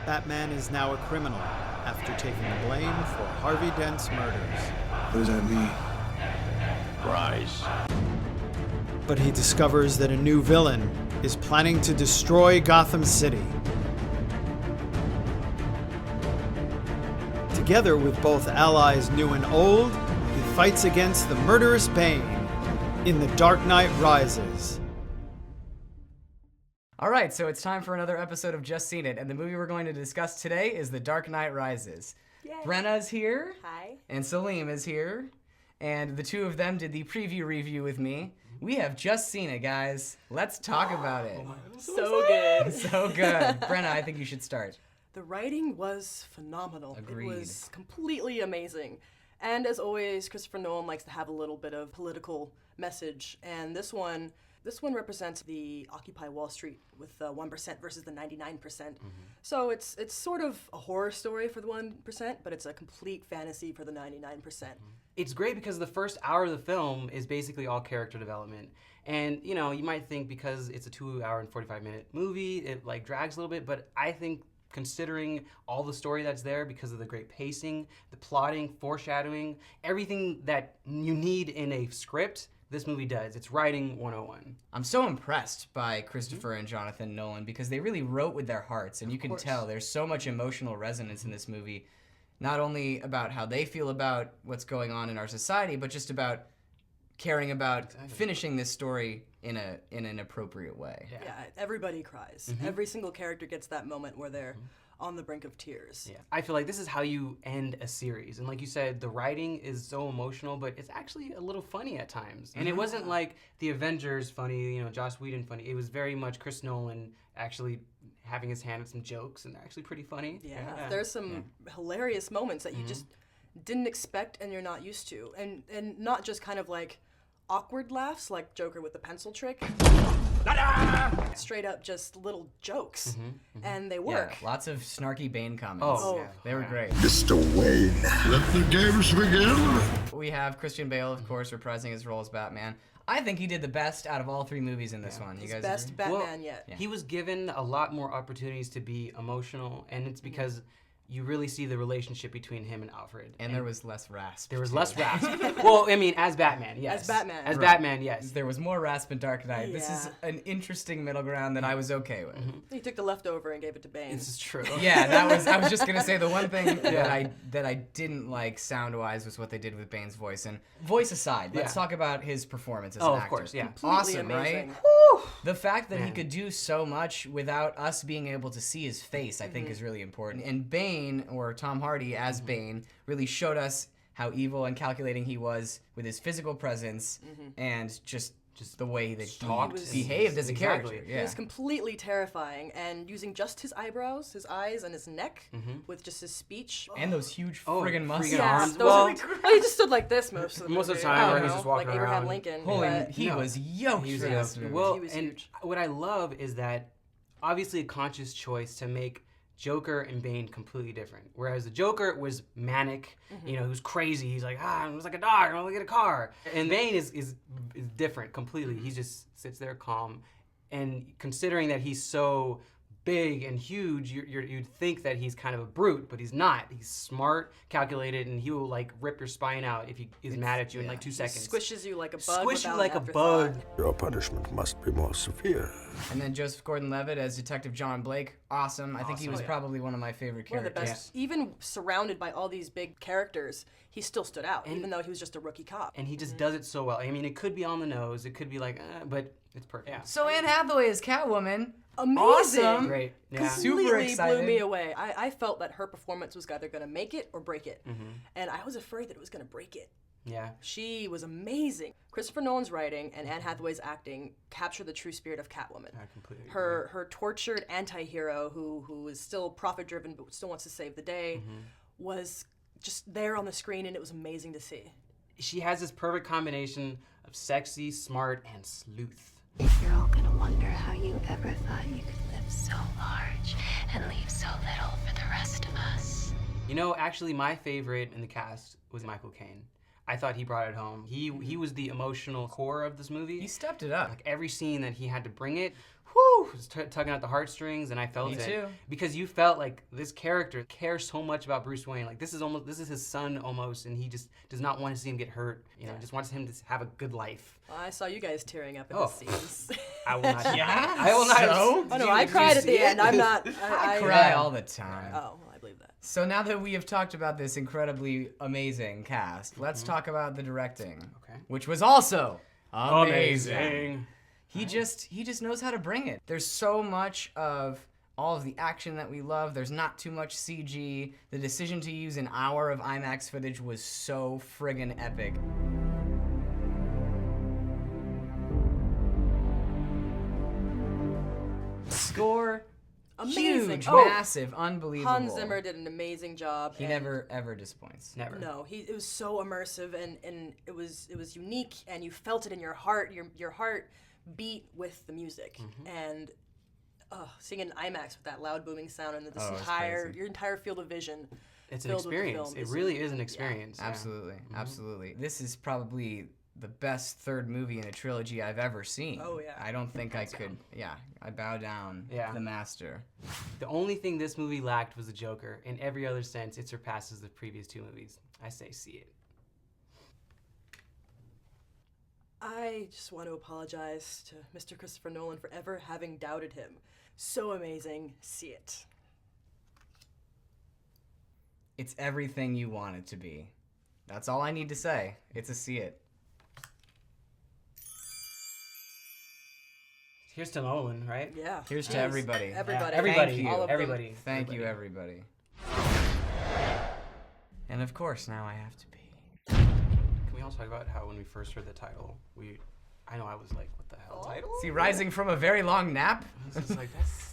Batman is now a criminal after taking the blame for Harvey Dent's murders. What does that mean? Rise. But he discovers that a new villain is planning to destroy Gotham City. Together with both allies new and old, he fights against the murderous Bane in The Dark Knight Rises. All right, so it's time for another episode of Just Seen It, and the movie we're going to discuss today is The Dark Knight Rises. Yay. Brenna's here. Hi. And Salim is here. And the two of them did the preview review with me. We have just seen it, guys. Let's talk about it. So good. So good. Brenna, I think you should start. The writing was phenomenal. Agreed. It was completely amazing. And as always, Christopher Nolan likes to have a little bit of political message. And this one represents the Occupy Wall Street with the 1% versus the 99%. So it's sort of a horror story for the 1%, but it's a complete fantasy for the 99%. It's great because the first hour of the film is basically all character development. And, you know, you might think because it's a 2-hour and 45-minute movie, it like drags a little bit, but I think considering all the story that's there because of the great pacing, the plotting, foreshadowing, everything that you need in a script, this movie does. It's writing 101. I'm so impressed by Christopher and Jonathan Nolan because they really wrote with their hearts, and you can tell there's so much emotional resonance in this movie, not only about how they feel about what's going on in our society, but just about caring about finishing this story in an appropriate way. Yeah, everybody cries. Every single character gets that moment where they're on the brink of tears. Yeah, I feel like this is how you end a series. And like you said, the writing is so emotional, but it's actually a little funny at times. And it wasn't like the Avengers funny, you know, Joss Whedon funny. It was very much Chris Nolan actually having his hand in some jokes, and they're actually pretty funny. Yeah. There's some hilarious moments that you just didn't expect and you're not used to. And not just kind of like awkward laughs like Joker with the pencil trick. Straight up just little jokes. And they work. Yeah, lots of snarky Bane comments. Oh, yeah, they were great. Mr. Wayne, let the games begin. We have Christian Bale, of course, reprising his role as Batman. I think he did the best out of all three movies in this one. You guys Best agree? Batman yet. He was given a lot more opportunities to be emotional, and it's because you really see the relationship between him and Alfred. And there was less rasp. There was less rasp. Well, I mean, as Batman, yes. As Batman. As Right. Batman, yes. There was more rasp in Dark Knight. This is an interesting middle ground that I was okay with. He took the leftover and gave it to Bane. This is true. Yeah, I was just gonna say the one thing that I didn't like sound-wise was what they did with Bane's voice. And voice aside, let's talk about his performance as an actor. Of course, yeah. Completely Awesome, amazing. right? The fact that he could do so much without us being able to see his face, I think, is really important. And Bane, or Tom Hardy as Bane, really showed us how evil and calculating he was with his physical presence and just the way that he behaved as a character. He was completely terrifying, and using just his eyebrows, his eyes, and his neck with just his speech. And those huge friggin' mustaches. Yeah, arms. those Well, he just stood like this most of the most of movie. the time, I don't where he's know, just walking like Abraham around. Lincoln. Holy, but he was yoked for this movie. Well, He was and huge. what I love is that obviously a conscious choice to make Joker and Bane completely different. Whereas the Joker was manic, you know, he was crazy. He's like, I was like a dog, I want to get a car. And Bane is different completely. He just sits there calm. And considering that he's so big and huge, you'd think that he's kind of a brute, but he's not. He's smart, calculated, and he will like rip your spine out if he is mad at you in like 2 seconds. Squishes you like a bug. Squish you without like an a bug. afterthought. Your punishment must be more severe. And then Joseph Gordon-Levitt as Detective John Blake, awesome. I think he was probably one of my favorite One of the characters. best. Even surrounded by all these big characters, he still stood out, even though he was just a rookie cop. And he just does it so well. I mean, it could be on the nose, it could be like, but it's perfect. Yeah. So Anne Hathaway as Catwoman, Amazing. awesome. Great. Yeah. Super Completely excited. blew me away. I felt that her performance was either going to make it or break it. And I was afraid that it was going to break it. Yeah. She was amazing. Christopher Nolan's writing and Anne Hathaway's acting capture the true spirit of Catwoman. I completely agree. Her tortured anti-hero who is still profit-driven but still wants to save the day was just there on the screen, and it was amazing to see. She has this perfect combination of sexy, smart, and sleuth. You're all gonna wonder how you ever thought you could live so large and leave so little for the rest of us. You know, actually, my favorite in the cast was Michael Caine. I thought he brought it home. He was the emotional core of this movie. He stepped it up. Like every scene that he had to bring it, whoo, was tugging at the heartstrings, and I felt Me it. too. Because you felt like this character cares so much about Bruce Wayne. Like this is his son almost, and he just does not want to see him get hurt. You know, just wants him to have a good life. I saw you guys tearing up in the scenes. I will not. Yeah? I will not. So? Oh no, I cried at the end. I'm not. I cry all the time. Oh, well, I believe that. So now that we have talked about this incredibly amazing cast, let's talk about the directing, Okay. which was also amazing. He just knows how to bring it. There's so much of all of the action that we love. There's not too much CG. The decision to use an hour of IMAX footage was so friggin' epic. Score, Amazing. huge, Oh, massive, unbelievable. Hans Zimmer did an amazing job. He and never ever disappoints. Never. No, it was so immersive and it was unique, and you felt it in your heart. Your heart beat with the music, and seeing an IMAX with that loud booming sound and this Oh, it's crazy. your entire field of vision. It's an filled with the experience. film It is really is an experience. Yeah. Absolutely, absolutely. This is probably the best third movie in a trilogy I've ever seen. Oh, yeah. I don't think I could. Yeah, I bow down. Yeah. The master. The only thing this movie lacked was the Joker. In every other sense, it surpasses the previous two movies. I say see it. I just want to apologize to Mr. Christopher Nolan for ever having doubted him. So amazing. See it. It's everything you want it to be. That's all I need to say. It's a see it. Here's to Nolan, right? Yeah. Here's to Yes. everybody. Everybody. Yeah, everybody. Thank you. All of them. Everybody. Thank you, everybody. And of course, now I have to pee. Can we also talk about how when we first heard the title, I know I was like, what the hell? Title? See, rising from a very long nap? I was just like, that's